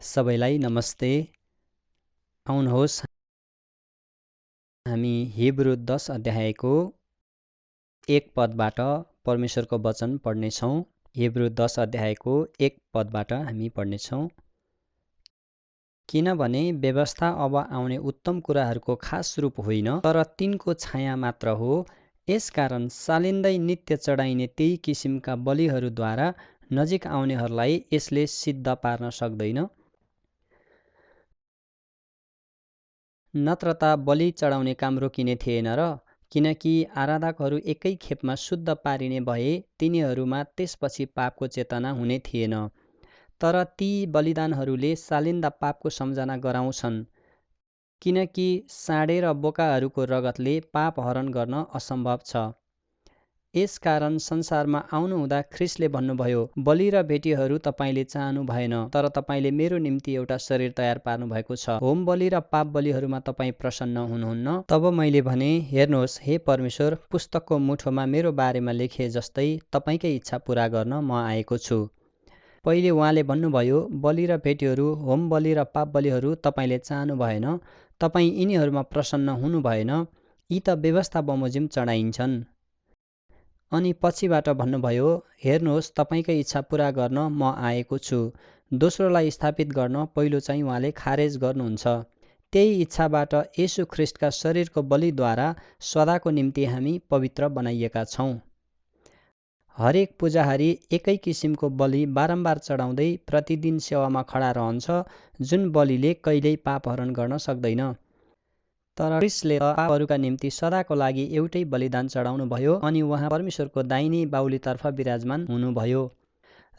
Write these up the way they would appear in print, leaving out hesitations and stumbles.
सबैलाई नमस्ते। आउनुहोस् हामी हिब्रू 10 अध्यायको 1 पदबाट परमेश्वरको वचन पढ्नेछौँ। हिब्रू 10 अध्यायको 1 पदबाट हामी पढ्नेछौँ। किनभने व्यवस्था अब आउने उत्तम कुराहरूको खास रूप होइन, तर तिनको छाया मात्र हो। यसकारण सालिँदै नित्य चढाइने त्यही किसिमका बलिहरूद्वारा नजिक आउनेहरूलाई यसले सिद्ध पार्न सक्दैन। नत्र त बलि चढाउने काम रोकिने थिएन र, किनकि आराधकहरू एकै खेपमा शुद्ध पारिने भए तिनीहरूमा त्यसपछि पापको चेतना हुने थिएन। तर ती बलिदानहरूले सालिन्दा पापको सम्झना गराउँछन्, किनकि साँडे र बोकाहरूको रगतले पाप हरण गर्न असम्भव छ। यसकारण संसारमा आउनुहुँदा ख्रिस्टले भन्नुभयो, बलि र भेटीहरू तपाईले चाहनु भएन, तर तपाईले मेरो निम्ति एउटा शरीर तयार पार्नु भएको छ। होम बलि र पाप बलिहरूमा तपाईँ प्रसन्न हुनुहुन्न। तब मैले भने, हेर्नुहोस् हे परमेश्वर, पुस्तकको मुठोमा मेरो बारेमा लेखे जस्तै तपाईकै इच्छा पूरा गर्न म आएको छु। पहिले उहाँले भन्नुभयो, बलि र भेटीहरू, होम बलि र पाप बलिहरू तपाईले चाहनु भएन, तपाईँ यिनीहरूमा प्रसन्न हुनु भएन, यी त व्यवस्था बमोजिम चढाइन्छन्। अनि पछिबाट भन्नुभयो, हेर्नुहोस् तपाईकै इच्छा पूरा गर्न म आएको छु। दोस्रोलाई स्थापित गर्न पहिलो चाहिँ उहाँले खारेज गर्नुहुन्छ। त्यही इच्छाबाट येशू ख्रिस्टका शरीरको बलिद्वारा सदाको निम्ति हामी पवित्र बनाइएका छौँ। हरेक पुजाहारी एकै किसिमको बलि बारम्बार चढाउँदै प्रतिदिन सेवामा खडा रहन्छ, जुन बलिले कहिल्यै पाप हरण गर्न सक्दैन। तर ख्रिस्टले पापहरूका निम्ति सदाको लागि एउटै बलिदान चढाउनु भयो, अनि उहाँ परमेश्वरको दाहिने बाहुलीतर्फ विराजमान हुनुभयो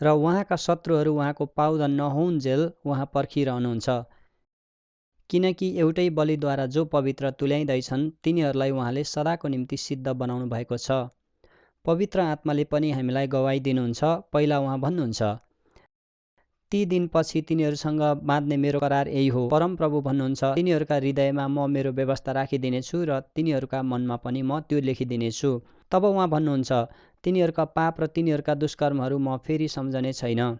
र उहाँका शत्रुहरू उहाँको पाउदन नहोउन्जेल उहाँ पर्खिरहनुहुन्छ। किनकि एउटै बलिद्वारा जो पवित्र तुल्याइँदैछन् तिनीहरूलाई उहाँले सदाको निम्ति सिद्ध बनाउनु भएको छ। पवित्र आत्माले पनि हामीलाई गवाई दिनुहुन्छ। पहिला उहाँ भन्नुहुन्छ, ती दिनपछि तिनीहरूसँग बाँध्ने मेरो करार यही हो। परमप्रभु भन्नुहुन्छ, तिनीहरूका हृदयमा म मेरो व्यवस्था राखिदिनेछु र तिनीहरूका मनमा पनि म त्यो लेखिदिनेछु। तब उहाँ भन्नुहुन्छ, तिनीहरूका पाप र तिनीहरूका दुष्कर्महरू म फेरि सम्झने छैन।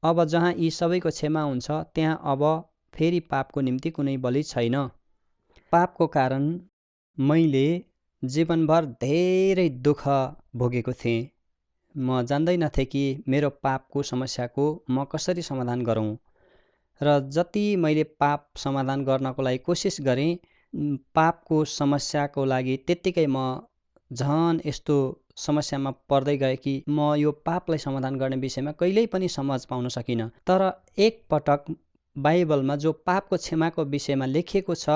अब जहाँ यी सबैको क्षमा हुन्छ, त्यहाँ अब फेरि पापको निम्ति कुनै बलि छैन। पापको कारण मैले जीवनभर धेरै दुःख भोगेको थिएँ। म जान्दैनथेँ कि मेरो पापको समस्याको म कसरी समाधान गरौँ, र जति मैले पाप समाधान गर्नको लागि कोसिस गरेँ, पापको समस्याको लागि त्यत्तिकै म झन् यस्तो समस्यामा पर्दै गएँ कि म यो पापलाई समाधान गर्ने विषयमा कहिल्यै पनि समझ पाउन सकिनँ। तर एक पटक बाइबलमा जो पापको क्षमाको विषयमा लेखिएको छ,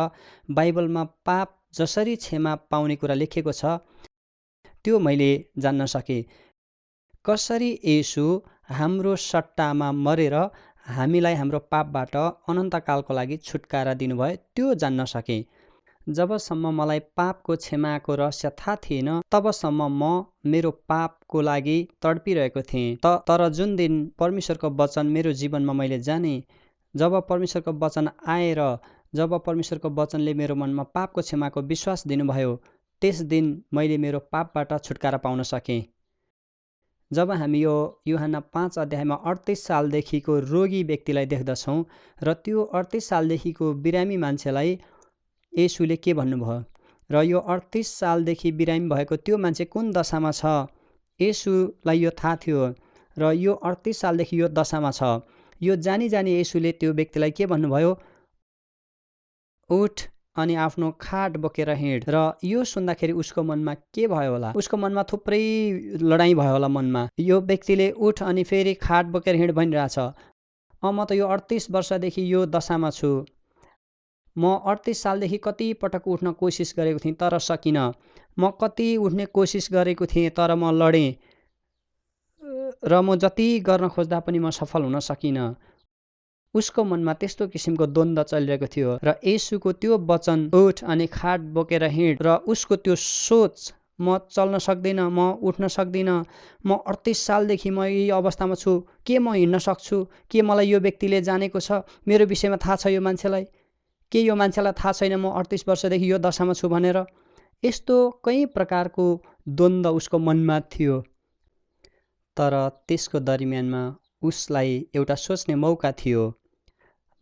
बाइबलमा पाप जसरी क्षमा पाउने कुरा लेखिएको छ, त्यो मैले जान्न सकेँ। कसरी येशू हाम्रो सट्टामा मरेर हामीलाई हाम्रो पापबाट अनन्तकालको लागि छुटकारा दिनुभयो, त्यो जान्न सकेँ। जबसम्म मलाई पापको क्षमाको रहस्य थाहा थिएन, तबसम्म म मेरो पापको लागि तडपिरहेको थिएँ। तर जुन दिन परमेश्वरको वचन मेरो जीवनमा मैले जाने, जब परमेश्वरको वचन आएर जब परमेश्वरको वचनले मेरो मनमा पापको क्षमाको विश्वास दिनुभयो, त्यस दिन मैले मेरो पापबाट छुटकारा पाउन सकेँ। जब हामी यो यूहन्ना 5 अध्यायमा 38 सालदेखिको रोगी व्यक्तिलाई देख्दछौँ र त्यो 38 सालदेखिको बिरामी मान्छेलाई येशूले के भन्नुभयो र यो 38 सालदेखि बिरामी भएको त्यो मान्छे कुन दशामा छ, येशूलाई यो थाहा थियो र यो 38 सालदेखि यो दशामा छ। यो जानी येशूले त्यो व्यक्तिलाई के भन्नुभयो, उठ अनि आफ्नो खाट बोकेर हिँड। र यो सुन्दाखेरि उसको मनमा के भयो होला? उसको मनमा थुप्रै लडाइँ भयो होला मनमा। यो व्यक्तिले उठ अनि फेरि खाट बोकेर हिँड भनिरहेछ। म त यो 38 वर्षदेखि यो दशामा छु। म 38 सालदेखि कति पटक उठ्न कोसिस गरेको थिएँ तर सकिनँ। म कति उठ्ने कोसिस गरेको थिएँ तर म लडेँ र म जति गर्न खोज्दा पनि म सफल हुन सकिनँ। उसको मनमा त्यस्तो किसिमको द्वन्द्व चलिरहेको थियो र येशूको त्यो वचन उठ अनि खाट बोकेर हिँड र उसको त्यो सोच, म चल्न सक्दिनँ, म उठ्न सक्दिनँ, म 38 सालदेखि म यही अवस्थामा छु, के म हिँड्न सक्छु? के मलाई यो व्यक्तिले जानेको छ? मेरो विषयमा थाहा छ यो मान्छेलाई? के यो मान्छेलाई थाहा छैन म 38 वर्षदेखि यो दशामा छु भनेर? यस्तो कई प्रकारको द्वन्द्व उसको मनमा थियो। तर त्यसको दरमियानमा उसलाई एउटा सोच्ने मौका थियो।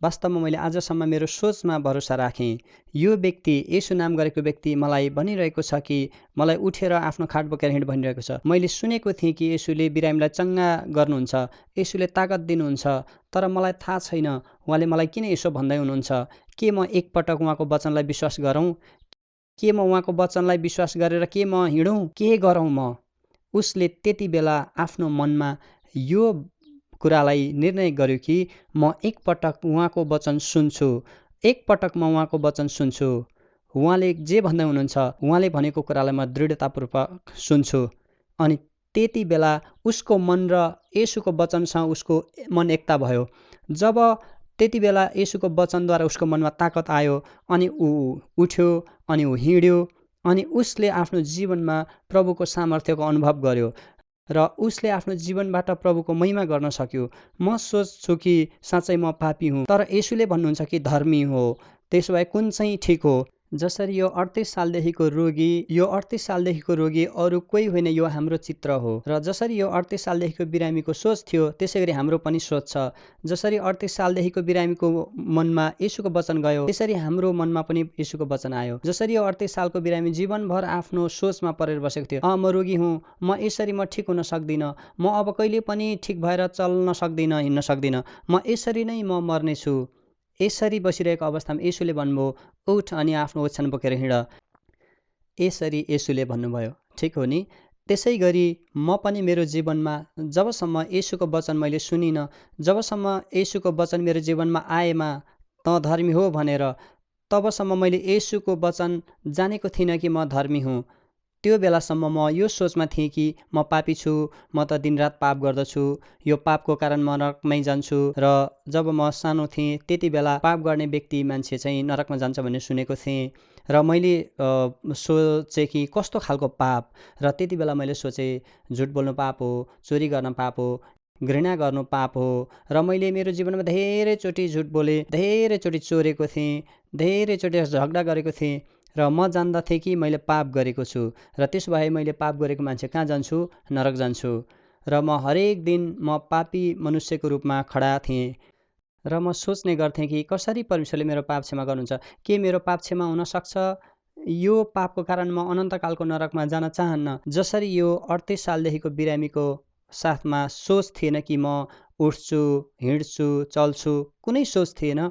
वास्तवमा मैले आजसम्म मेरो सोचमा भरोसा राखेँ। यो व्यक्ति, येशू नाम गरेको व्यक्ति मलाई भनिरहेको छ कि मलाई उठेर आफ्नो खाट बोकेर हिँड भनिरहेको छ। मैले सुनेको थिएँ कि येशूले बिरामीलाई चङ्गा गर्नुहुन्छ, येशूले ताकत दिनुहुन्छ, तर मलाई थाहा छैन उहाँले मलाई किन यसो भन्दै हुनुहुन्छ। के म एकपटक उहाँको वचनलाई विश्वास गरौँ? के म उहाँको वचनलाई विश्वास गरेर के म हिँडौँ? के गरौँ म? उसले त्यति बेला आफ्नो मनमा यो कुरालाई निर्णय गर्यो कि म एकपटक उहाँको वचन सुन्छु, एकपटक म उहाँको वचन सुन्छु। उहाँले जे भन्दै हुनुहुन्छ, उहाँले भनेको कुरालाई म दृढतापूर्वक सुन्छु। अनि त्यति बेला उसको मन र येशूको वचनसँग उसको मन एकता भयो। जब त्यति बेला येशूको वचनद्वारा उसको मनमा ताकत आयो अनि ऊ उठ्यो अनि ऊ हिँड्यो अनि उसले आफ्नो जीवनमा प्रभुको सामर्थ्यको अनुभव गर्यो र उसले आफ्नो जीवनबाट प्रभुको महिमा गर्न सक्यो। म सोच्छु कि साँच्चै म पापी हुँ, तर येशूले भन्नुहुन्छ कि धर्मी हो। त्यसो भए कुन चाहिँ ठिक हो? जसरी यो 38 सालदेखिको रोगी अरू कोही होइन, यो हाम्रो चित्र हो। र जसरी यो 38 सालदेखिको बिरामीको सोच थियो, त्यसै गरी हाम्रो पनि सोच छ। जसरी 38 सालदेखिको बिरामीको मनमा येशूको वचन गयो, त्यसरी हाम्रो मनमा पनि येशूको वचन आयो। जसरी यो 38 सालको बिरामी जीवनभर आफ्नो सोचमा परेर बसेको थियो, म रोगी हुँ, म यसरी म ठिक हुन सक्दिनँ, म अब कहिले पनि ठिक भएर चल्न सक्दिनँ, हिँड्न सक्दिनँ, म यसरी नै म मर्नेछु। यसरी बसिरहेको अवस्थामा येशूले भन्नुभयो, उठ अनि आफ्नो ओछ्यान बोकेर हिँड। यसरी येशूले भन्नुभयो, ठिक हो नि? त्यसै गरी म पनि मेरो जीवनमा जबसम्म येशूको वचन मैले सुनिनँ, जबसम्म येशूको वचन मेरो जीवनमा आएमा त धर्मी हो भनेर, तबसम्म मैले येशूको वचन जानेको थिइनँ कि म धर्मी हुँ। त्यो बेलासम्म म यो सोचमा थिएँ कि म पापी छु, म त दिनरात पाप गर्दछु, यो पापको कारण म नरकमै जान्छु। र जब म सानो थिएँ त्यति बेला पाप गर्ने व्यक्ति मान्छे चाहिँ नरकमा जान्छ भन्ने सुनेको थिएँ र मैले सोचेँ कि कस्तो खालको पाप। र त्यति बेला मैले सोचेँ झुट बोल्नु पाप हो, चोरी गर्न पाप हो, घृणा गर्नु पाप हो। र मैले मेरो जीवनमा धेरैचोटि झुट बोलेँ, धेरैचोटि चोरेको थिएँ, धेरैचोटि झगडा गरेको थिएँ र म जान्दथेँ कि मैले पाप गरेको छु। र त्यसो भए मैले पाप गरेको मान्छे कहाँ जान्छु? नरक जान्छु। र म हरेक दिन म पापी मनुष्यको रूपमा खडा थिएँ र म सोच्ने गर्थेँ कि कसरी परमेश्वरले मेरो पाप क्षमा गर्नुहुन्छ? के मेरो पाप क्षमा हुनसक्छ? यो पापको कारण म अनन्तकालको नरकमा जान चाहन्न। जसरी यो 38 सालदेखिको बिरामीको साथमा सोच थिएन कि म उठ्छु, हिँड्छु, चल्छु, कुनै सोच थिएन।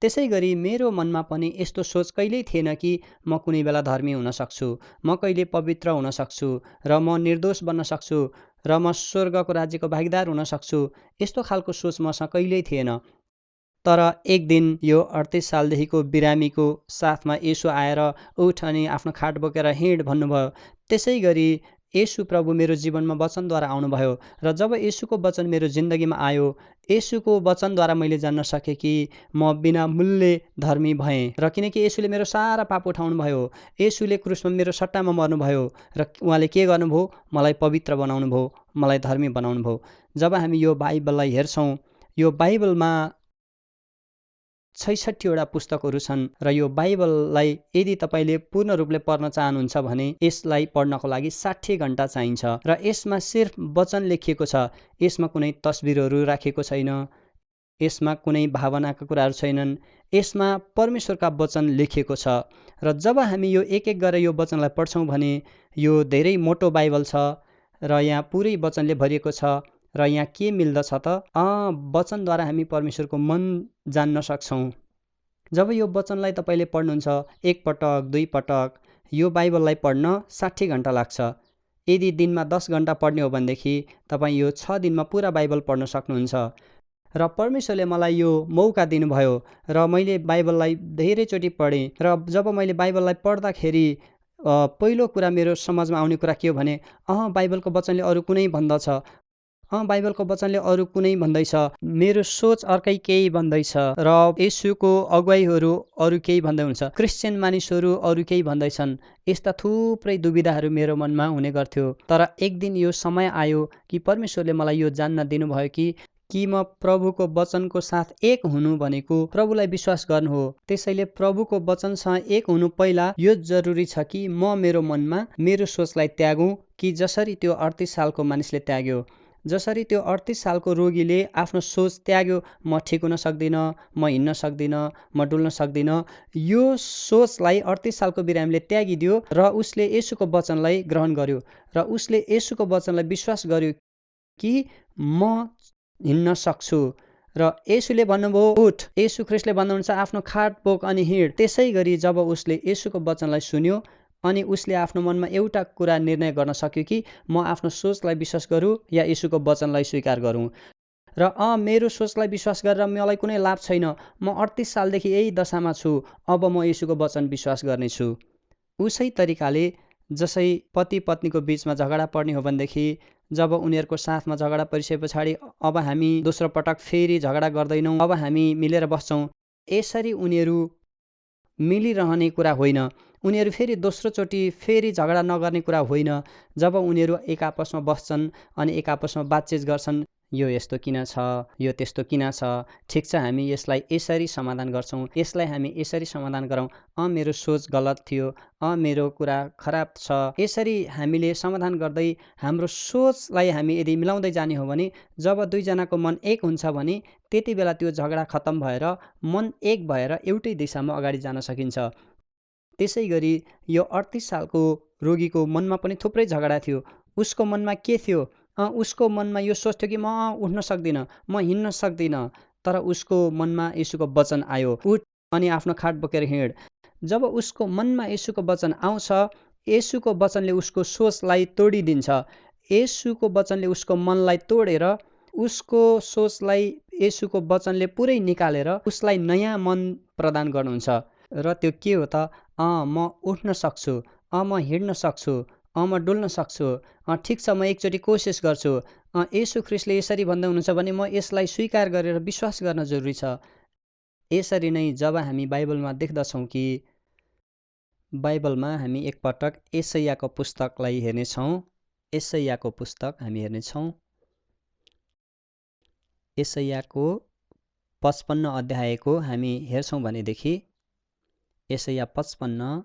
त्यसै गरी मेरो मनमा पनि यस्तो सोच कहिल्यै थिएन कि म कुनै बेला धर्मी हुन सक्छु, म कहिले पवित्र हुन सक्छु र म निर्दोष बन्न सक्छु र म स्वर्गको राज्यको भागीदार हुन सक्छु। यस्तो खालको सोच मसँग कहिल्यै थिएन। तर एक दिन यो 38 सालदेखिको बिरामीको साथमा येशू आएर उठ अनि आफ्नो खाट बोकेर हिँड भन्नुभयो। त्यसै गरी येशू प्रभु मेरो जीवनमा वचनद्वारा आउनुभयो र जब येशूको वचन मेरो जिन्दगीमा आयो, येशूको वचनद्वारा मैले जान्न सकेँ कि म बिना मूल्य धर्मी भएँ। र किनकि येशूले मेरो सारा पाप उठाउनुभयो, येशूले क्रुसमा मेरो सट्टामा मर्नुभयो र उहाँले के गर्नुभयो? मलाई पवित्र बनाउनुभयो, मलाई धर्मी बनाउनुभयो। जब हामी यो बाइबललाई हेर्छौँ, यो बाइबलमा 66वटा पुस्तकहरू छन् र यो बाइबललाई यदि तपाईँले पूर्ण रूपले पढ्न चाहनुहुन्छ भने यसलाई पढ्नको लागि 60 घण्टा चाहिन्छ। र यसमा सिर्फ वचन लेखिएको छ, यसमा कुनै तस्बिरहरू राखिएको छैन, यसमा कुनै भावनाका कुराहरू छैनन्, यसमा परमेश्वरका वचन लेखिएको छ। र जब हामी यो एक एक गरेर यो वचनलाई पढ्छौँ भने यो धेरै मोटो बाइबल छ र यहाँ पुरै वचनले भरिएको छ। र यहाँ के मिल्दछ त? वचनद्वारा हामी परमेश्वरको मन जान्न सक्छौँ। जब यो वचनलाई तपाईँले पढ्नुहुन्छ एक पटक, दुई पटक, यो बाइबललाई पढ्न 60 घण्टा लाग्छ। यदि दिनमा 10 घण्टा पढ्ने हो भनेदेखि तपाईँ यो 6 दिनमा पुरा बाइबल पढ्न सक्नुहुन्छ। र परमेश्वरले मलाई यो मौका दिनुभयो र मैले बाइबललाई धेरैचोटि पढेँ। र जब मैले बाइबललाई पढ्दाखेरि पहिलो कुरा मेरो समाजमा आउने कुरा के हो भने, बाइबलको वचनले अरू कुनै भन्दछ, बाइबलको वचनले अरू कुनै भन्दैछ, मेरो सोच अर्कै केही भन्दैछ र येशूको अगुवाईहरू अरू केही भन्दै हुन्छ, क्रिस्चियन मानिसहरू अरू केही भन्दैछन्। यस्ता थुप्रै दुविधाहरू मेरो मनमा हुने गर्थ्यो। तर एक दिन यो समय आयो कि परमेश्वरले मलाई यो जान्न दिनुभयो कि म प्रभुको वचनको साथ एक हुनु भनेको प्रभुलाई विश्वास गर्नु हो। त्यसैले प्रभुको वचनसँग एक हुनु पहिला यो जरुरी छ कि म मेरो मनमा मेरो सोचलाई त्यागौँ कि जसरी त्यो 38 सालको मानिसले त्याग्यो। जसरी त्यो 38 सालको रोगीले आफ्नो सोच त्याग्यो, म ठिक हुन सक्दिनँ, म हिँड्न सक्दिनँ, म डुल्न सक्दिनँ, यो सोचलाई 38 सालको बिरामीले त्यागिदियो र उसले येशूको वचनलाई ग्रहण गर्यो र उसले येशूको वचनलाई विश्वास गर्यो कि म हिँड्न सक्छु। र येशूले भन्नुभयो उठ, येशू ख्रिस्टले भन्नुहुन्छ आफ्नो खाट बोक अनि हिँड। त्यसै गरी जब उसले येशूको वचनलाई सुन्यो अनि उसले आफ्नो मनमा एउटा कुरा निर्णय गर्न सक्यो कि म आफ्नो सोचलाई विश्वास गरौँ या येशूको वचनलाई स्वीकार गरौँ। र मेरो सोचलाई विश्वास गरेर मलाई कुनै लाभ छैन, म 38 सालदेखि यही दशामा छु, अब म येशूको वचन विश्वास गर्नेछु। उसै तरिकाले जसै पति पत्नीको बिचमा झगडा पर्ने हो भनेदेखि जब उनीहरूको साथमा झगडा परिसके पछाडि अब हामी दोस्रो पटक फेरि झगडा गर्दैनौँ, अब हामी मिलेर बस्छौँ, यसरी उनीहरू मिलिरहने कुरा होइन। उनीहरू फेरि दोस्रोचोटि फेरि झगडा नगर्ने कुरा होइन। जब उनीहरू एक आपसमा बस्छन् अनि एक आपसमा बातचित गर्छन्, यो यस्तो किन छ, यो त्यस्तो किन छ, ठिक छ हामी यसलाई यसरी समाधान गर्छौँ, यसलाई हामी यसरी समाधान गरौँ, मेरो सोच गलत थियो, मेरो कुरा खराब छ, यसरी हामीले समाधान गर्दै हाम्रो सोचलाई हामी यदि मिलाउँदै जाने हो भने जब दुईजनाको मन एक हुन्छ भने त्यति बेला त्यो झगडा खत्तम भएर मन एक भएर एउटै दिशामा अगाडि जान सकिन्छ। त्यसै गरी यो 38 सालको रोगीको मनमा पनि थुप्रै झगडा थियो। उसको मनमा के थियो? उसको मनमा यो सोच थियो कि म उठ्न सक्दिनँ, म हिँड्न सक्दिनँ। तर उसको मनमा येशूको वचन आयो, उठ अनि आफ्नो खाट बोकेर हिँड। जब उसको मनमा येशूको वचन आउँछ, येशूको वचनले उसको सोचलाई तोडिदिन्छ। येशूको वचनले उसको मनलाई तोडेर उसको सोचलाई येशूको वचनले पुरै निकालेर उसलाई नयाँ मन प्रदान गर्नुहुन्छ। र त्यो के हो त? म उठ्न सक्छु, म हिँड्न सक्छु, म डुल्न सक्छु, ठिक छ म एकचोटि कोसिस गर्छु। येशू ख्रिस्टले यसरी भन्दै हुनुहुन्छ भने म यसलाई स्वीकार गरेर विश्वास गर्न जरुरी छ। यसरी नै जब हामी बाइबलमा देख्दछौँ कि बाइबलमा हामी एकपटक यशायाको पुस्तकलाई हेर्नेछौँ। यशायाको पुस्तक हामी हेर्नेछौँ। यशायाको 55 अध्यायको हामी हेर्छौँ भनेदेखि यशाया 55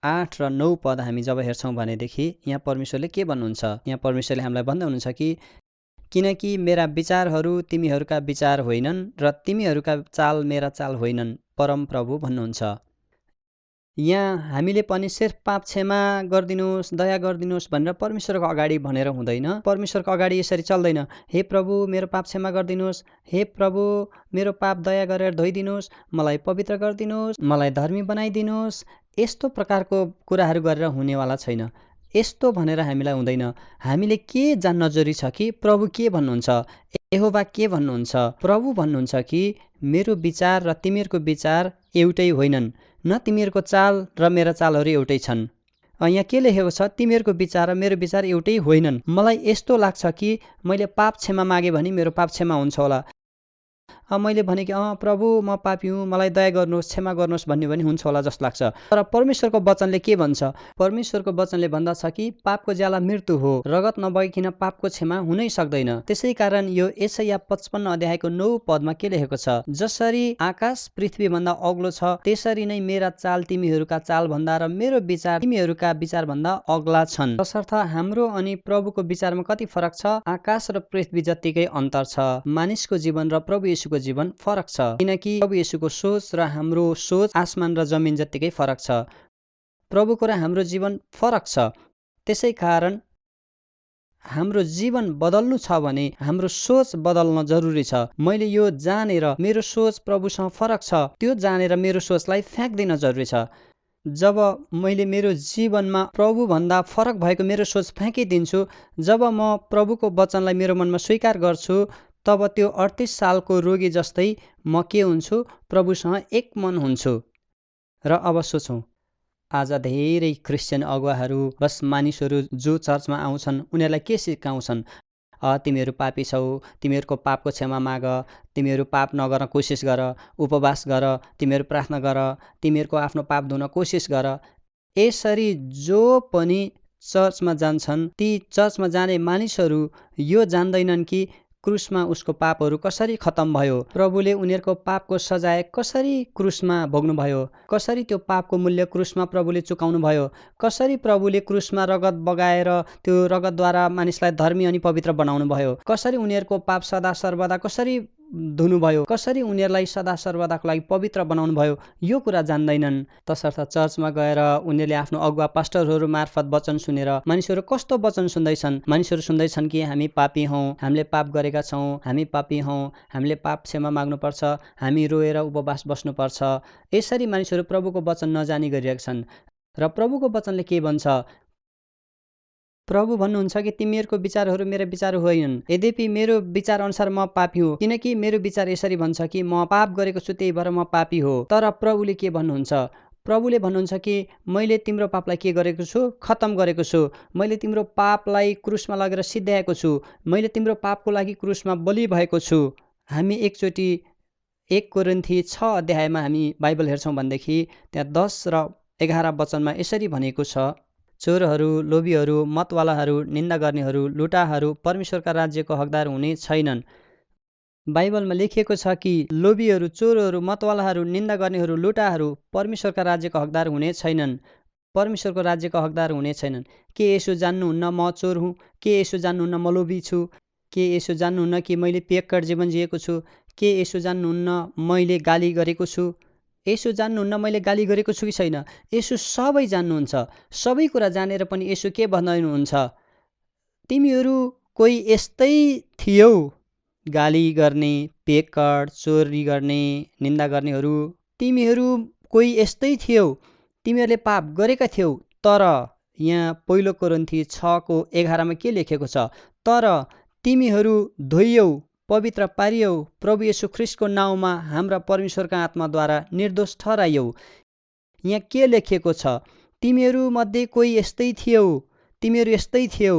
8 र 9 पद हामी जब हेर्छौँ भनेदेखि यहाँ परमेश्वरले के भन्नुहुन्छ? यहाँ परमेश्वरले हामीलाई भन्दै हुनुहुन्छ कि किनकि मेरा विचारहरू तिमीहरूका विचार होइनन् र तिमीहरूका चाल मेरा चाल होइनन्, परम प्रभु भन्नुहुन्छ। यहाँ हामीले पनि सिर्फ पाप क्षमा गरिदिनुहोस्, दया गरिदिनुहोस् भनेर परमेश्वरको अगाडि भनेर हुँदैन। परमेश्वरको अगाडि यसरी चल्दैन, हे प्रभु मेरो पाप क्षमा गरिदिनुहोस्, हे प्रभु मेरो पाप दया गरेर धोइदिनुहोस्, मलाई पवित्र गरिदिनुहोस्, मलाई धर्मी बनाइदिनुहोस्, यस्तो प्रकारको कुराहरू गरेर हुनेवाला छैन। यस्तो भनेर हामीलाई हुँदैन। हामीले के जान्न जरुरी छ कि प्रभु के भन्नुहुन्छ, यहोवा के भन्नुहुन्छ। प्रभु भन्नुहुन्छ कि मेरो विचार र तिमीहरूको विचार एउटै होइनन्, न तिमीहरूको चाल र मेरा चालहरू एउटै छन्। यहाँ के लेखेको छ? तिमीहरूको विचार र मेरो विचार एउटै होइनन्। मलाई यस्तो लाग्छ कि मैले पाप क्षमा मागेँ भने मेरो पाप क्षमा हुन्छ होला। मैले भने कि प्रभु म पापी हुँ, मलाई दया गर्नुहोस्, क्षमा गर्नुहोस् भन्ने भने हुन्छ होला जस्तो लाग्छ। तर परमेश्वरको वचनले के भन्छ? परमेश्वरको वचनले भन्दछ कि पापको ज्याला मृत्यु हो, रगत नबगिकन पापको क्षमा हुनै सक्दैन। त्यसै कारण यो यशाया 55 अध्यायको 9 पदमा के लेखेको छ? जसरी आकाश पृथ्वी भन्दा अग्लो छ त्यसरी नै मेरा चाल तिमीहरूका चाल भन्दा र मेरो विचार तिमीहरूका विचार भन्दा अग्ला छन्। तसर्थ हाम्रो अनि प्रभुको विचारमा कति फरक छ? आकाश र पृथ्वी जत्तिकै अन्तर छ। मानिसको जीवन र प्रभु येशूको जीवन फरक छ, किनकि प्रभु येशूको सोच र हाम्रो सोच आसमान र जमिन जत्तिकै फरक छ। प्रभुको र हाम्रो जीवन फरक छ। त्यसै कारण हाम्रो जीवन बदल्नु छ भने हाम्रो सोच बदल्न जरुरी छ। मैले यो जानेर मेरो सोच प्रभुसँग फरक छ, त्यो जानेर मेरो सोचलाई फ्याँक्दिन जरुरी छ। जब मैले मेरो जीवनमा प्रभुभन्दा फरक भएको मेरो सोच फ्याँकिदिन्छु, जब म प्रभुको वचनलाई मेरो मनमा स्वीकार गर्छु, तब त्यो 38 सालको रोगी जस्तै म के हुन्छु? प्रभुसँग एक मन हुन्छु। र अब सोचौँ, आज धेरै क्रिस्चियन अगुवाहरू बस मानिसहरू जो चर्चमा आउँछन् उनीहरूलाई के सिकाउँछन्? तिमीहरू पापी छौ, तिमीहरूको पापको क्षमा माग, तिमीहरू पाप नगर्न कोसिस गर, उपवास गर, तिमीहरू प्रार्थना गर, तिमीहरूको आफ्नो पाप धुन कोसिस गर। यसरी जो पनि चर्चमा जान्छन् ती चर्चमा जाने मानिसहरू यो जान्दैनन् कि क्रुसमा उसको पापहरू कसरी खत्तम भयो, प्रभुले उनीहरूको पापको सजाय कसरी क्रुसमा भोग्नुभयो, कसरी त्यो पापको मूल्य क्रुसमा प्रभुले चुकाउनु भयो, कसरी प्रभुले क्रुसमा रगत बगाएर त्यो रगतद्वारा मानिसलाई धर्मी अनि पवित्र बनाउनु भयो, कसरी उनीहरूको पाप सदा सर्वदा कसरी धुनुभयो, कसरी उनीहरूलाई सदा सर्वदाको लागि पवित्र बनाउनु भयो, यो कुरा जान्दैनन्। तसर्थ चर्चमा गएर उनीहरूले आफ्नो अगुवा पास्टरहरू मार्फत वचन सुनेर मानिसहरू कस्तो वचन सुन्दैछन्, मानिसहरू सुन्दैछन् कि हामी पापी हौँ, हामीले पाप गरेका छौँ, हामी पापी हौँ, हामीले पाप क्षमा माग्नुपर्छ, हामी रोएर उपवास बस्नुपर्छ। यसरी मानिसहरू प्रभुको वचन नजानी गरिरहेका छन्। र प्रभुको वचनले के भन्छ? प्रभु भन्नुहुन्छ कि तिमीहरूको विचारहरू मेरो विचार होइनन्, यद्यपि मेरो विचार अनुसार म पापी हो, किनकि मेरो विचार यसरी भन्छ कि म पाप गरेको छु, त्यही भएर म पापी हो। तर प्रभुले के भन्नुहुन्छ? प्रभुले भन्नुहुन्छ कि मैले तिम्रो पापलाई के गरेको छु? खत्तम गरेको छु। मैले तिम्रो पापलाई क्रुसमा लगेर सिद्ध्याएको छु। मैले तिम्रो पापको लागि क्रुसमा बलि भएको छु। हामी एकचोटि 1 कोरिन्थी 6 अध्यायमा हामी बाइबल हेर्छौँ भनेदेखि त्यहाँ 10 र 11 वचनमा यसरी भनेको छ, चोरहरू, लोभीहरू, मतवालाहरू, निन्दा गर्नेहरू, लुटाहरू परमेश्वरका राज्यको हकदार हुने छैनन्। बाइबलमा लेखिएको छ कि लोभीहरू, चोरहरू, मतवालाहरू, निन्दा गर्नेहरू, लुटाहरू परमेश्वरका राज्यको हकदार हुने छैनन्। परमेश्वरको राज्यको हकदार हुने छैनन्। के यसो जान्नुहुन्न म चोर हुँ? के यसो जान्नुहुन्न म लोभी छु? के यसो जान्नुहुन्न कि मैले पियक्कड जीवन जिएको छु? के यसो जान्नुहुन्न मैले गाली गरेको छु? यसो जान्नुहुन्न मैले गाली गरेको छु कि छैन? यसो सबै जान्नुहुन्छ। सबै कुरा जानेर पनि यसो के भन्नुहुन्छ? तिमीहरू कोही यस्तै थियौ, गाली गर्ने, पियक्कड, चोरी गर्ने, निन्दा गर्नेहरू, तिमीहरू कोही यस्तै थियौ, तिमीहरूले पाप गरेका थियौ। तर यहाँ 1 कोरिन्थी 6:11 के लेखेको छ? तर तिमीहरू धोइयौ, पवित्र पारियौ, प्रभु येशू ख्रिस्टको नाउँमा हाम्रा परमेश्वरका आत्माद्वारा निर्दोष ठहराइयौ। यहाँ के लेखिएको छ? तिमीहरू मध्ये कोही यस्तै थियौ, तिमीहरू यस्तै थियौ,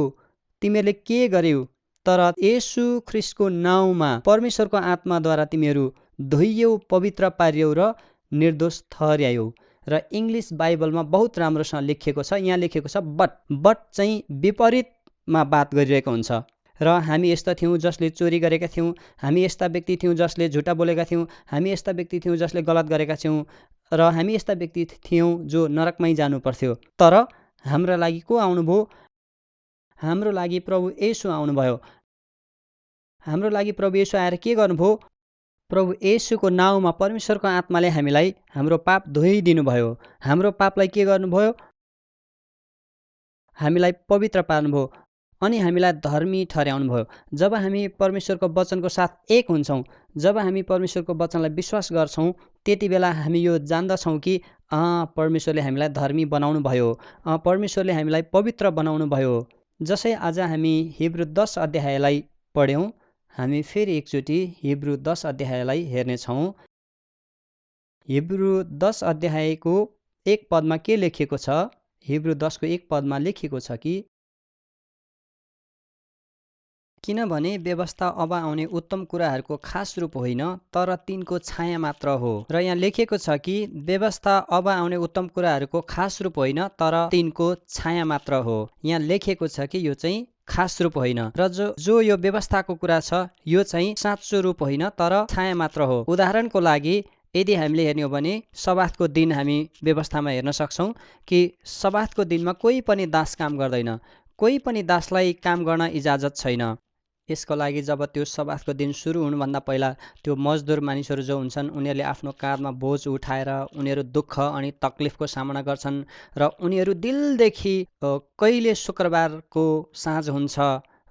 तिमीहरूले के गर्यौ? तर येशू ख्रिस्टको नाउँमा परमेश्वरको आत्माद्वारा तिमीहरू धोइयौ, पवित्र पारियौ र निर्दोष ठहरायौ। र इङ्ग्लिस बाइबलमा बहुत राम्रोसँग लेखिएको छ। यहाँ लेखिएको छ बट चाहिँ विपरीतमा बात गरिरहेको हुन्छ। र हामी यस्ता थियौँ जसले चोरी गरेका थियौँ, हामी यस्ता व्यक्ति थियौँ जसले झुटा बोलेका थियौँ, हामी यस्ता व्यक्ति थियौँ जसले गलत गरेका थियौँ, र हामी यस्ता व्यक्ति थियौँ जो नरकमै जानु पर्थ्यो। तर हाम्रो लागि को आउनुभयो? हाम्रो लागि प्रभु येशू आउनुभयो। हाम्रो लागि प्रभु येशू आएर के गर्नुभयो? प्रभु येशूको नाउँमा परमेश्वरको आत्माले हामीलाई हाम्रो पाप धोइदिनु भयो। हाम्रो पापलाई के गर्नुभयो? हामीलाई पवित्र पार्नुभयो अनि हामीलाई धर्मी ठहराउनुभयो। जब हामी परमेश्वरको वचनको साथ एक हुन्छौँ, जब हामी परमेश्वरको वचनलाई विश्वास गर्छौँ, त्यति बेला हामी यो जान्दछौँ कि परमेश्वरले हामीलाई धर्मी बनाउनु भयो, परमेश्वरले हामीलाई पवित्र बनाउनु भयो। जसै आज हामी हिब्रू 10 अध्यायलाई पढ्यौँ, हामी फेरि एकचोटि हिब्रू 10 अध्यायलाई हेर्नेछौँ। हिब्रू 10 अध्यायको 1 पदमा के लेखिएको छ? हिब्रू 10 को 1 पदमा लेखिएको छ कि किनभने व्यवस्था अब आउने उत्तम कुराहरूको खास रूप होइन, तर तिनको छाया मात्र हो। र यहाँ लेखिएको छ कि व्यवस्था अब आउने उत्तम कुराहरूको खास रूप होइन, तर तिनको छाया मात्र हो। यहाँ लेखिएको छ कि यो चाहिँ खास रूप होइन, र जो यो व्यवस्थाको कुरा छ यो चाहिँ साँचो रूप होइन, तर छाया मात्र हो। उदाहरणको लागि यदि हामीले हेर्ने हो भने सब्बातको दिन हामी व्यवस्थामा हेर्न सक्छौँ कि सब्बातको दिनमा कोही पनि दास काम गर्दैन, कोही पनि दासलाई काम गर्न इजाजत छैन। यसको लागि जब त्यो सब्बातको दिन सुरु हुनुभन्दा पहिला त्यो मजदुर मानिसहरू जो हुन्छन् उनीहरूले आफ्नो काँधमा बोझ उठाएर उनीहरू दुःख अनि तकलिफको सामना गर्छन् र उनीहरू दिलदेखि कहिले शुक्रबारको साँझ हुन्छ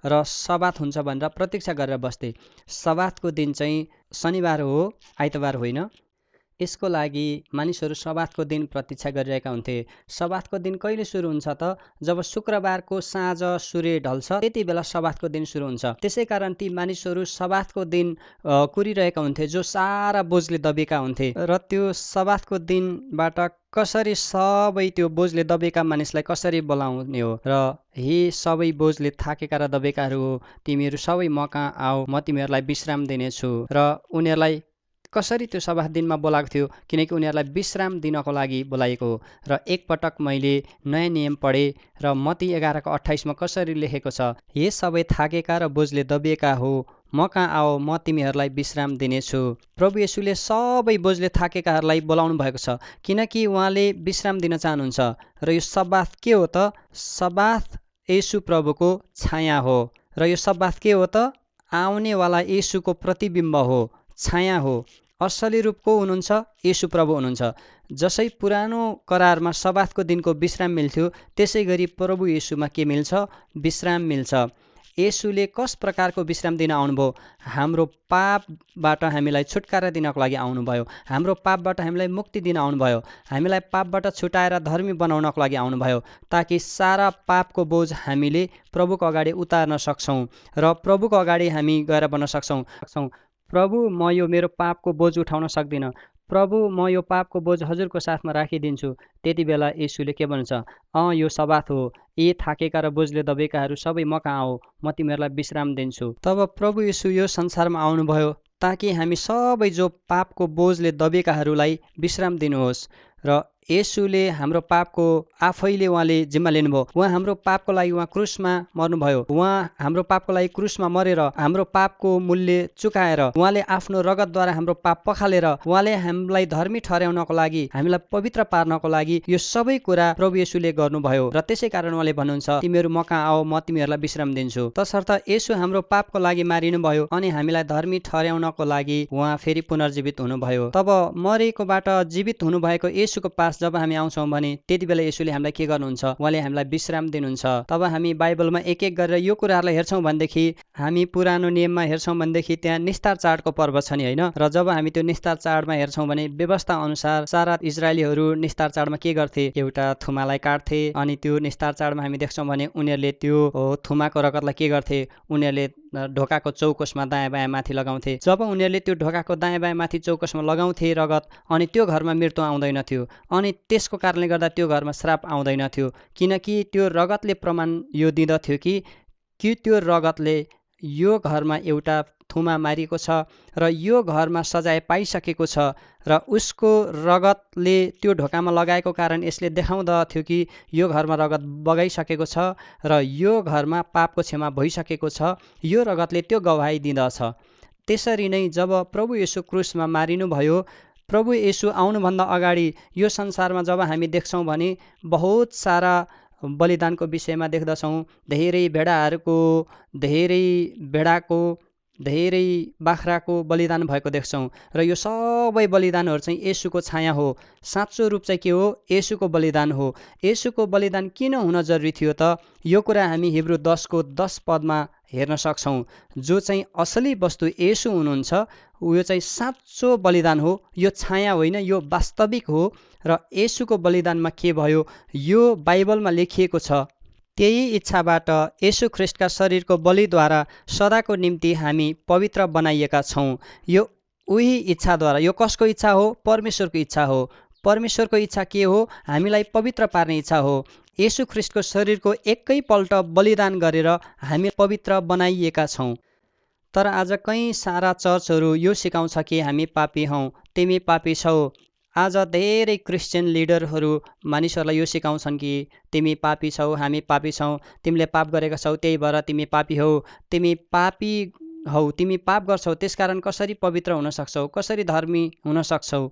र सब्बात हुन्छ भनेर प्रतीक्षा गरेर बस्थे। सब्बातको दिन चाहिँ शनिबार हो, आइतबार होइन। यसको लागि मानिसहरू सब्बातको दिन प्रतीक्षा गरिरहेका हुन्थे। सब्बातको दिन कहिले सुरु हुन्छ त? जब शुक्रबारको साँझ सूर्य ढल्छ त्यति बेला सब्बातको दिन सुरु हुन्छ। त्यसै कारण ती मानिसहरू सब्बातको दिन कुरिरहेका हुन्थे, जो सारा बोझले दबिएका हुन्थे। र त्यो सब्बातको दिनबाट कसरी सबै त्यो बोझले दबिएका मानिसलाई कसरी बोलाउने हो? र हे सबै बोझले थाकेका र दबिएकाहरू हो, तिमीहरू सबै म कहाँ आऊ, म तिमीहरूलाई विश्राम दिनेछु। र उनीहरूलाई कसरी त्यो सब्बात दिनमा बोलाएको थियो? किनकि उनीहरूलाई विश्राम दिनको लागि बोलाइएको हो। र एकपटक मैले नयाँ नियम पढेँ र मत्ती 11:28 कसरी लेखेको छ? हे सबै थाकेका र बोझले दबिएका हो, म कहाँ आओ, म तिमीहरूलाई विश्राम दिनेछु। प्रभु येशूले सबै बोझले थाकेकाहरूलाई बोलाउनु भएको छ, किनकि उहाँले विश्राम दिन चाहनुहुन्छ। र यो सब्बात के हो त? सब्बात येशू प्रभुको छाया हो। र यो सब्बात के हो त? आउनेवाला येशूको प्रतिबिम्ब हो, छाया हो। असली रूपको हुनुहुन्छ येशू प्रभु हुनुहुन्छ। जसै पुरानो करारमा सब्बातको दिनको विश्राम मिल्थ्यो, त्यसै गरी प्रभु येशूमा के मिल्छ? विश्राम मिल्छ। येशूले कस प्रकारको विश्राम दिन आउनुभयो? हाम्रो पापबाट हामीलाई छुटकारा दिनको लागि आउनुभयो। हाम्रो पापबाट हामीलाई मुक्ति दिन आउनुभयो। हामीलाई पापबाट छुटाएर धर्मी बनाउनको लागि आउनुभयो, ताकि सारा पापको बोझ हामीले प्रभुको अगाडि उतार्न सक्छौँ र प्रभुको अगाडि हामी गएर भन्न सक्छौँ, प्रभु, म यो मेरो पापको बोझ उठाउन सक्दिनँ, प्रभु, म यो पापको बोझ हजुरको साथमा राखिदिन्छु। त्यति बेला येशूले के भन्छ? यो सब्बात हो, यी थाकेका र बोझले दबेकाहरू सबै म कहाँ आओ, म तिमीहरूलाई विश्राम दिन्छु। तब प्रभु येशू यो संसारमा आउनुभयो ताकि हामी सबै जो पापको बोझले दबेकाहरूलाई विश्राम दिनुहोस्। र येशूले हाम्रो पापको आफैले उहाँले जिम्मा लिनुभयो। उहाँ हाम्रो पापको लागि उहाँ क्रुसमा मर्नुभयो। उहाँ हाम्रो पापको लागि क्रुसमा मरेर हाम्रो पापको मूल्य चुकाएर उहाँले आफ्नो रगतद्वारा हाम्रो पाप पखालेर उहाँले हामीलाई धर्मी ठहर्याउनको लागि, हामीलाई पवित्र पार्नको लागि यो सबै कुरा प्रभु येशूले गर्नुभयो। र त्यसै कारण उहाँले भन्नुहुन्छ, तिमीहरू म कहाँ आओ, म तिमीहरूलाई विश्राम दिन्छु। तसर्थ येशू हाम्रो पापको लागि मारिनुभयो अनि हामीलाई धर्मी ठहर्याउनको लागि उहाँ फेरि पुनर्जीवित हुनुभयो। तब मरेकोबाट जीवित हुनुभएको येशूको पास जब हामी आउँछौँ भने त्यति बेला येशूले हामीलाई के गर्नुहुन्छ? उहाँले हामीलाई विश्राम दिनुहुन्छ। तब हामी बाइबलमा एक एक गरेर यो कुराहरूलाई हेर्छौँ भनेदेखि, हामी पुरानो नियममा हेर्छौँ भनेदेखि त्यहाँ निस्तार चाडको पर्व छ नि, होइन? र जब हामी त्यो निस्तार चाडमा हेर्छौँ भने व्यवस्था अनुसार सारा इजरायलीहरू निस्तार चाडमा के गर्थे? एउटा थुमालाई काट्थे, अनि त्यो निस्तार चाडमा हामी देख्छौँ भने उनीहरूले त्यो थुमाको रगतलाई के गर्थे? उनीहरूले ढोकाको चौकोसमा दायाँ बायाँ माथि लगाउँथे। जब उनीहरूले त्यो ढोकाको दायाँ बायाँ माथि चौकोसमा लगाउँथे रगत, अनि त्यो घरमा मृत्यु आउँदैन थियो, अनि त्यसको कारणले गर्दा त्यो घरमा श्राप आउँदैन थियो, किनकि त्यो रगतले प्रमाण यो दिँदथ्यो कि त्यो रगतले यो घरमा एउटा थुमा मारिएको छ र यो घरमा सजाय पाइसकेको छ, र उसको रगतले त्यो ढोकामा लगाएको कारण यसले देखाउँदथ्यो कि यो घरमा रगत बगाइसकेको छ र यो घरमा पापको क्षमा भइसकेको छ। यो रगतले त्यो गवाही दिँदछ। त्यसरी नै जब प्रभु येशू क्रुसमा मारिनुभयो, प्रभु येशू आउनुभन्दा अगाडि यो संसारमा जब हामी देख्छौँ भने बहुत सारा बलिदानको विषयमा देख्दछौँ। धेरै भेडाको, धेरै बाख्राको बलिदान भएको देख्छौँ, र यो सबै बलिदानहरू चाहिँ येशूको छाया हो। साँचो रूप चाहिँ के हो? येशूको बलिदान हो। येशूको बलिदान किन हुन जरुरी थियो त? यो कुरा हामी हिब्रू 10:10 हेर्न सक्छौँ। जो चाहिँ असली वस्तु येशू हुनुहुन्छ, यो चाहिँ साँचो बलिदान हो। यो छाया होइन, यो वास्तविक हो। र येशूको बलिदानमा के भयो? यो बाइबलमा लेखिएको छ। त्यही इच्छाबाट येशू ख्रीष्टका शरीरको बलिद्वारा सदाको निम्ति हामी पवित्र बनाइएका छौँ। यो उही इच्छाद्वारा। यो कसको इच्छा हो? परमेश्वरको इच्छा हो। परमेश्वरको इच्छा के हो? हामीलाई पवित्र पार्ने इच्छा हो। येशू ख्रीष्टको शरीरको एकैपल्ट बलिदान गरेर हामी पवित्र बनाइएका छौँ। तर आज कहीँ सारा चर्चहरू यो सिकाउँछ कि हामी पापी हौँ, तिमी पापी छौ। आज धेरै क्रिस्चियन लिडरहरू मानिसहरूलाई यो सिकाउँछन् कि तिमी पापी छौ, हामी पापी छौँ, तिमीले पाप गरेका छौ, त्यही भएर तिमी पापी हौ, तिमी पापी हौ, तिमी पाप गर्छौ, त्यसकारण कसरी पवित्र हुन सक्छौ, कसरी धर्मी हुन सक्छौ?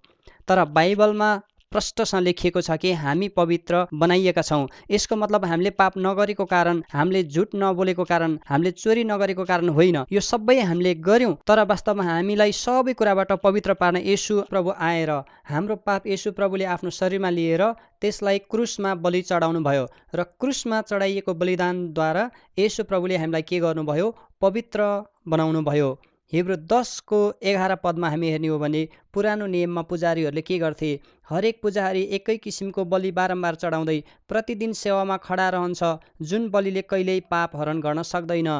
तर बाइबलमा प्रष्टसँग लेखिएको छ कि हामी पवित्र बनाइएका छौँ। यसको मतलब हामीले पाप नगरेको कारण, हामीले झुट नबोलेको कारण, हामीले चोरी नगरेको कारण होइन। यो सबै हामीले गर्यौँ, तर वास्तवमा हामीलाई सबै कुराबाट पवित्र पार्न येशू प्रभु आएर हाम्रो पाप येशू प्रभुले आफ्नो शरीरमा लिएर त्यसलाई क्रुसमा बलि चढाउनु भयो, र क्रुसमा चढाइएको बलिदानद्वारा येशू प्रभुले हामीलाई के गर्नुभयो? पवित्र बनाउनु भयो। हिब्रू 10:11 हामी हेर्ने हो भने पुरानो नियममा पुजारीहरूले के गर्थे? हरेक पुजारी एकै किसिमको बलि बारम्बार चढाउँदै प्रतिदिन सेवामा खडा रहन्छ, जुन बलिले कहिल्यै पाप हरण गर्न सक्दैन।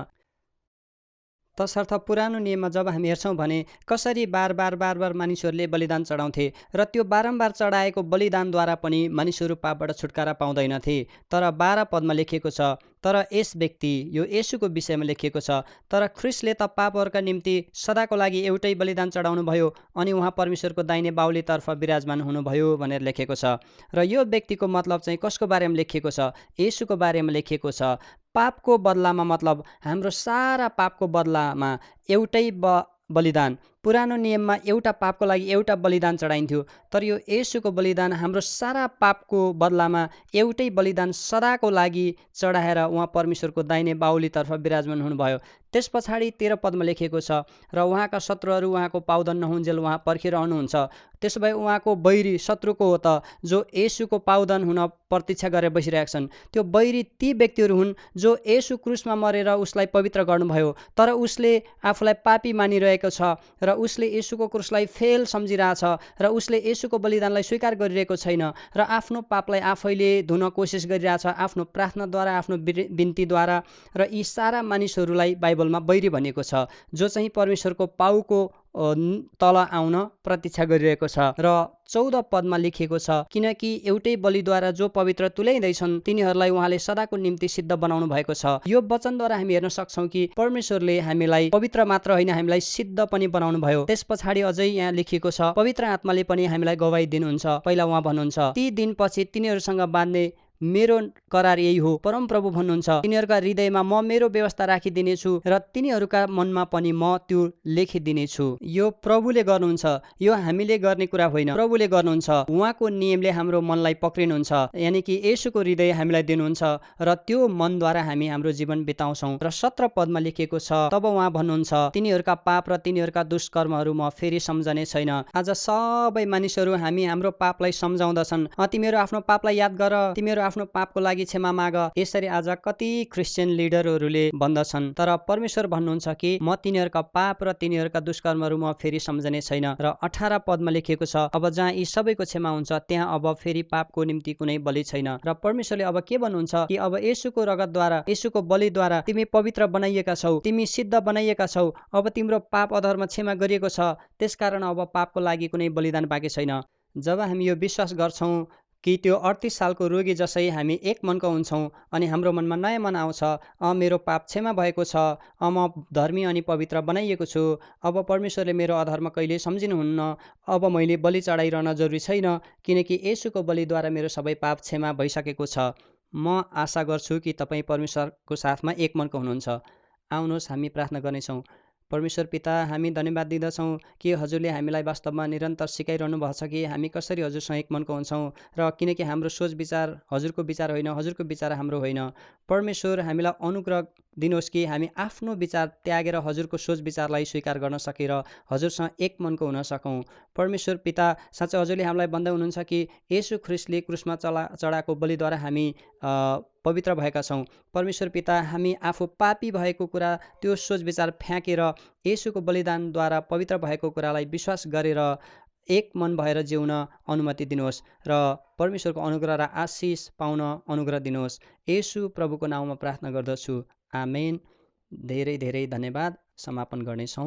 तसर्थ पुरानो नियममा जब हामी हेर्छौँ भने कसरी बार बार मानिसहरूले बलिदान चढाउँथे, र त्यो बारम्बार चढाएको बलिदानद्वारा पनि मानिसहरू पापबाट छुटकारा पाउँदैनथे। तर 12 लेखिएको छ, तर यस व्यक्ति, यो येशूको विषयमा लेखिएको छ, तर ख्रीष्टले त पापहरूका निम्ति सदाको लागि एउटै बलिदान चढाउनु भयो, अनि उहाँ परमेश्वरको दाहिने बाहुलीतर्फ विराजमान हुनुभयो भनेर लेखेको छ। र यो व्यक्तिको मतलब चाहिँ कसको बारेमा लेखिएको छ? येशूको बारेमा लेखिएको छ। पापको बदलामा मतलब हाम्रो सारा पापको बदलामा एउटै बलिदान। पुरानो नियममा एउटा पापको लागि एउटा बलिदान चढाइन्थ्यो, तर यो येशूको बलिदान हाम्रो सारा पापको बदलामा एउटै बलिदान सदाको लागि चढाएर उहाँ परमेश्वरको दाहिने बाहुलीतर्फ विराजमान हुनुभयो। त्यस पछाडि 13 पदमा लेखिएको छ, र उहाँका शत्रुहरू उहाँको पाउदन नहुन्जेल उहाँ पर्खिरहनुहुन्छ। त्यसो भए उहाँको बैरी शत्रुको हो त, जो येशूको पाउदन हुन प्रतीक्षा गरेर बसिरहेका छन्। त्यो बैरी ती व्यक्तिहरू हुन् जो येशू क्रुसमा मरेर उसलाई पवित्र गर्नुभयो, तर उसले आफूलाई पापी मानिरहेको छ र उसले येशूको क्रुसलाई फेल सम्झिरहेछ र उसले येशूको बलिदानलाई स्वीकार गरिरहेको छैन र आफ्नो पापलाई आफैले धुन कोसिस गरिरहेछ आफ्नो प्रार्थनाद्वारा, आफ्नो बिन्तीद्वारा। र यी सारा मानिसहरूलाई बाइबलमा बैरी भनिएको छ, जो चाहिँ परमेश्वरको पाउको तल आउन प्रतीक्षा गरिरहेको छ। र 14 पदमा लेखिएको छ, किनकि एउटै बलिद्वारा जो पवित्र तुल्याइँदैछन् तिनीहरूलाई उहाँले सदाको निम्ति सिद्ध बनाउनु भएको छ। यो वचनद्वारा हामी हेर्न सक्छौँ कि परमेश्वरले हामीलाई पवित्र मात्र होइन, हामीलाई सिद्ध पनि बनाउनु भयो। त्यस पछाडि अझै यहाँ लेखिएको छ, पवित्र आत्माले पनि हामीलाई गवाही दिनुहुन्छ। पहिला उहाँ भन्नुहुन्छ, ती दिनपछि तिनीहरूसँग बाँध्ने मेरो करार यही हो, परमप्रभु भन्नुहुन्छ, तिनीहरूका हृदयमा म मेरो व्यवस्था राखिदिनेछु र तिनीहरूका मनमा पनि म त्यो लेखिदिनेछु। यो प्रभुले गर्नुहुन्छ, यो हामीले गर्ने कुरा होइन, प्रभुले गर्नुहुन्छ। उहाँको नियमले हाम्रो मनलाई पक्रिनुहुन्छ, यानि कि येशूको हृदय हामीलाई दिनुहुन्छ र त्यो मनद्वारा हामी हाम्रो जीवन बिताउँछौँ। र 17 पदमा लेखिएको छ, तब उहाँ भन्नुहुन्छ, तिनीहरूका पाप र तिनीहरूका दुष्कर्महरू म फेरि सम्झने छैन। आज सबै मानिसहरू हामी हाम्रो पापलाई सम्झाउँदछन्, तिमीहरू आफ्नो पापलाई याद गर, तिमीहरू आफ्नो पापको लागि क्षमा माग। यसरी आज कति क्रिस्चियन लिडरहरूले भन्दछन्, तर परमेश्वर भन्नुहुन्छ कि म तिनीहरूका पाप र तिनीहरूका दुष्कर्महरू म फेरि सम्झने छैन। र 18 पदमा लेखिएको छ, अब जहाँ यी सबैको क्षमा हुन्छ त्यहाँ अब फेरि पापको निम्ति कुनै बलि छैन। र परमेश्वरले अब के भन्नुहुन्छ कि अब येशूको रगतद्वारा, येशूको बलिद्वारा तिमी पवित्र बनाइएका छौ, तिमी सिद्ध बनाइएका छौ। अब तिम्रो पाप अधर्म क्षमा गरिएको छ, त्यसकारण अब पापको लागि कुनै बलिदान बाँकी छैन। जब हामी यो विश्वास गर्छौँ कि त्यो 38 सालको रोगी जसै हामी एक मनका हुन्छौँ अनि हाम्रो मनमा नयाँ मन आउँछ, मेरो पाप क्षमा भएको छ, म धर्मी अनि पवित्र बनाइएको छु, अब परमेश्वरले मेरो अधर्म कहिले सम्झिनुहुन्न, अब मैले बलि चढाइरहन जरुरी छैन, किनकि येशूको बलिद्वारा मेरो सबै पाप क्षमा भइसकेको छ। म आशा गर्छु कि तपाईँ परमेश्वरको साथमा एक मनका हुनुहुन्छ। आउनुहोस् हामी प्रार्थना गर्नेछौँ। परमेश्वर पिता, हामी धन्यवाद दिँदछौँ कि हजुरले हामीलाई वास्तवमा निरन्तर सिकाइरहनु भएको छ कि हामी कसरी हजुरसँग एक मनको हुन्छौँ, र किनकि हाम्रो सोच विचार हजुरको विचार होइन, हजुरको विचार हाम्रो होइन। परमेश्वर हामीलाई अनुग्रह दिनुहोस् कि हामी आफ्नो विचार त्यागेर हजुरको सोच विचारलाई स्वीकार गर्न सकेर हजुरसँग एक मनको हुन सकौँ। परमेश्वर पिता, साँच्चै हजुरले हामीलाई भन्दै हुनुहुन्छ कि येशू ख्रिस्टले क्रुसमा चढाएको बलिद्वारा हामी पवित्र भएका छौँ। परमेश्वर पिता, हामी आफू पापी भएको कुरा, त्यो सोच विचार फ्याँकेर येशूको बलिदानद्वारा पवित्र भएको कुरालाई विश्वास गरेर एक मन भएर जिउन अनुमति दिनुहोस् र परमेश्वरको अनुग्रह र आशिष पाउन अनुग्रह दिनुहोस्। येशू प्रभुको नाउँमा प्रार्थना गर्दछु, आमेन। धेरै धेरै धन्यवाद। समापन गर्नेछौँ।